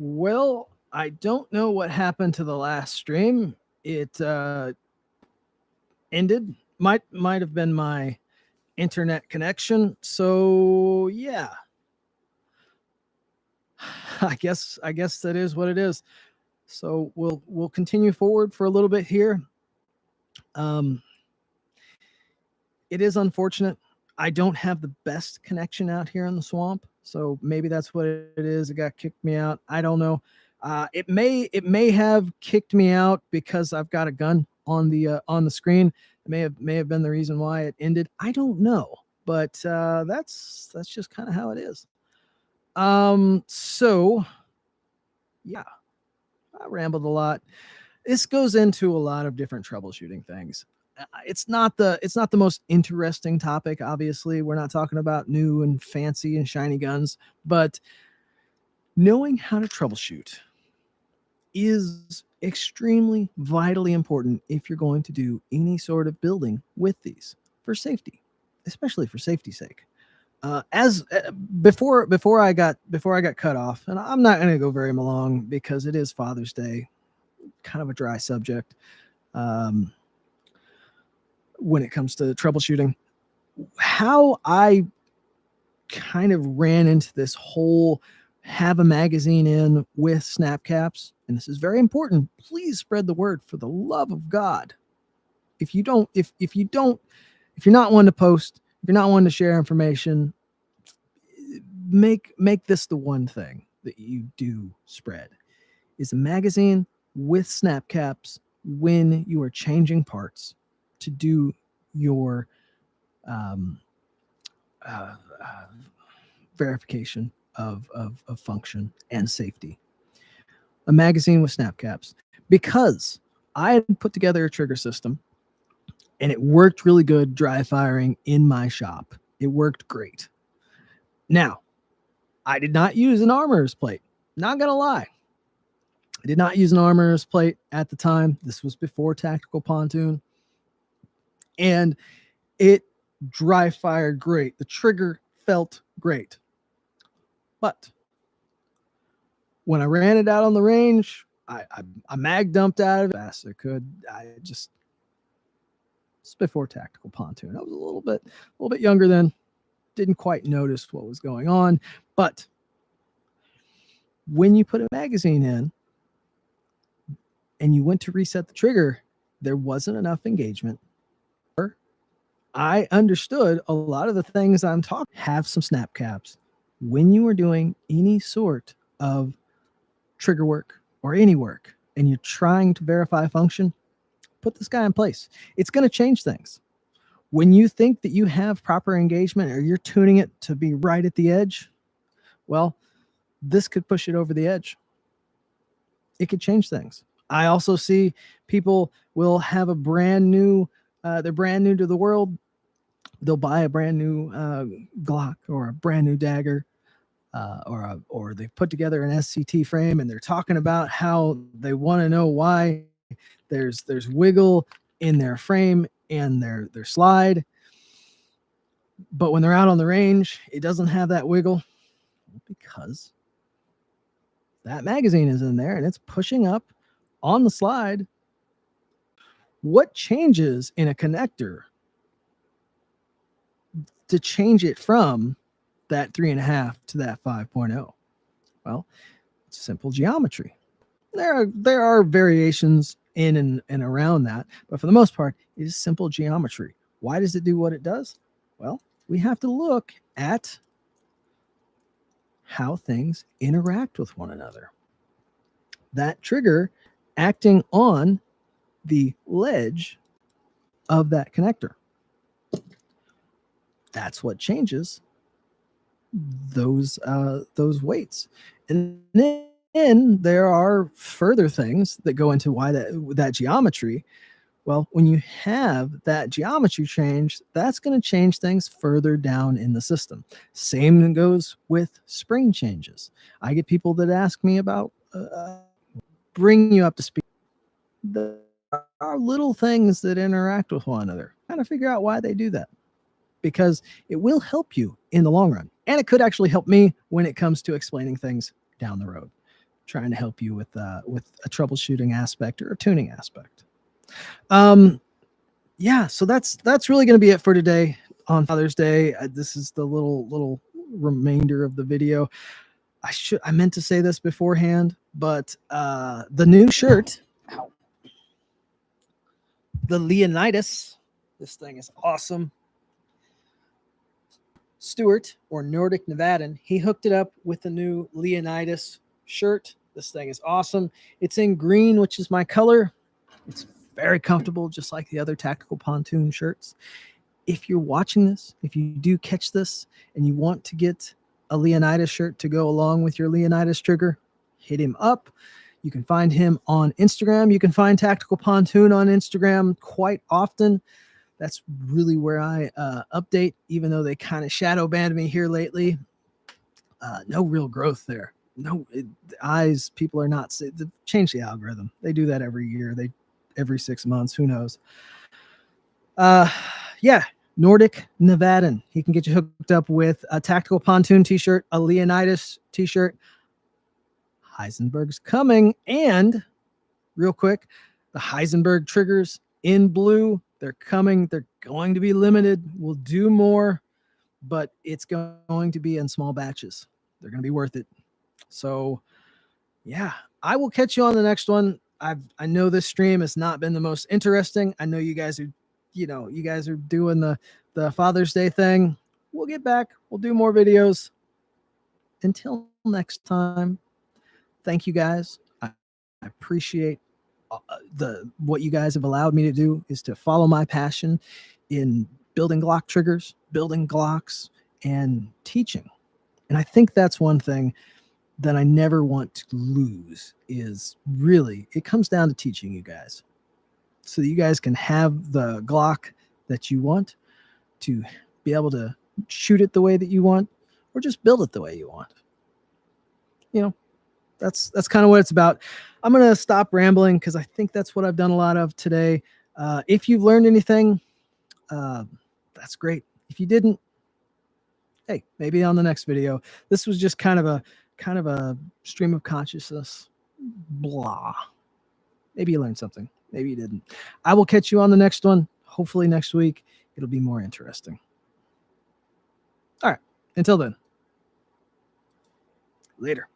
Well, I don't know what happened to the last stream. It ended. Might have been my internet connection. So yeah, I guess that is what it is. So we'll continue forward for a little bit here. Um, it is unfortunate. I don't have the best connection out here in the swamp, so maybe that's what it is. It got kicked me out. I don't know. It may have kicked me out because I've got a gun on the screen. It may have been the reason why it ended. I don't know, but that's just kind of how it is. So yeah, I rambled a lot. This goes into a lot of different troubleshooting things. It's not the most interesting topic. Obviously, we're not talking about new and fancy and shiny guns, but knowing how to troubleshoot is extremely vitally important if you're going to do any sort of building with these for safety, especially for safety's sake. As before I got cut off, and I'm not going to go very long because it is Father's Day, kind of a dry subject. Um, when it comes to troubleshooting, how I kind of ran into this whole have a magazine in with snap caps, and this is very important. Please spread the word for the love of God. If you don't, if you're not one to post, if you're not one to share information, make this the one thing that you do spread is a magazine with snap caps when you are changing parts to do your um, uh, uh, verification of function and safety. A magazine with snap caps, because I had put together a trigger system and it worked really good dry firing in my shop. It worked great. Now, I did not use an armorer's plate. Not gonna lie. I did not use an armorer's plate at the time. This was before Tactical Pontoon. And it dry fired great. The trigger felt great. But when I ran it out on the range, I mag dumped out of it as fast as I could. It's before Tactical Pontoon. I was a little bit younger then. Didn't quite notice what was going on. But when you put a magazine in and you went to reset the trigger, there wasn't enough engagement. I understood a lot of the things I'm talking. Have some snap caps when you are doing any sort of trigger work or any work and you're trying to verify function. Put this guy in place. It's going to change things. When you think that you have proper engagement or you're tuning it to be right at the edge, well, this could push it over the edge. It could change things. I also see people will have a brand new, they're brand new to the world. They'll buy a brand new Glock or a brand new dagger, or they've put together an SCT frame and they're talking about how they want to know why there's wiggle in their frame and their slide. But when they're out on the range, it doesn't have that wiggle because that magazine is in there and it's pushing up on the slide. What changes in a connector to change it from that 3.5 to that 5.0? Well, it's simple geometry. There are variations in and around that, but for the most part, it is simple geometry. Why does it do what it does? Well, we have to look at how things interact with one another. That trigger acting on the ledge of that connector. That's what changes those weights. And then there are further things that go into why that geometry. Well, when you have that geometry change, that's going to change things further down in the system. Same goes with spring changes. I get people that ask me about bringing you up to speed. There are little things that interact with one another. Kind of figure out why they do that, because it will help you in the long run. And it could actually help me when it comes to explaining things down the road. trying to help you with a troubleshooting aspect or a tuning aspect. Yeah, so that's really going to be it for today on Father's Day. This is the little remainder of the video. I meant to say this beforehand, but the new shirt, the Leonidas, this thing is awesome. Stuart, or Nordic Nevadan, he hooked it up with the new Leonidas shirt. This thing is awesome. It's in green, which is my color. It's very comfortable, just like the other Tactical Pontoon shirts. If you're watching this, if you do catch this and you want to get a Leonidas shirt to go along with your Leonidas trigger, hit him up. You can find him on Instagram. You can find Tactical Pontoon on Instagram quite often. That's really where I update, even though they kind of shadow banned me here lately. No real growth there. No, eyes, people are not, change the algorithm. They do that every year. Every 6 months, who knows? Yeah, Nordic Nevadan. He can get you hooked up with a Tactical Pontoon t-shirt, a Leonidas t-shirt. Heisenberg's coming, and real quick, the Heisenberg triggers in blue, they're coming. They're going to be limited. We'll do more, but it's going to be in small batches. They're going to be worth it. So yeah, I will catch you on the next one. I know this stream has not been the most interesting. I know you guys are, you guys are doing the Father's Day thing. We'll get back. We'll do more videos. Until next time, thank you guys. I appreciate what you guys have allowed me to do is to follow my passion in building Glock triggers, building Glocks, and teaching. And I think that's one thing that I never want to lose is really, it comes down to teaching you guys so that you guys can have the Glock that you want, to be able to shoot it the way that you want, or just build it the way you want. That's kind of what it's about. I'm going to stop rambling because I think that's what I've done a lot of today. If you've learned anything, that's great. If you didn't, hey, maybe on the next video. This was just kind of a stream of consciousness. Blah. Maybe you learned something. Maybe you didn't. I will catch you on the next one. Hopefully next week it'll be more interesting. All right. Until then. Later.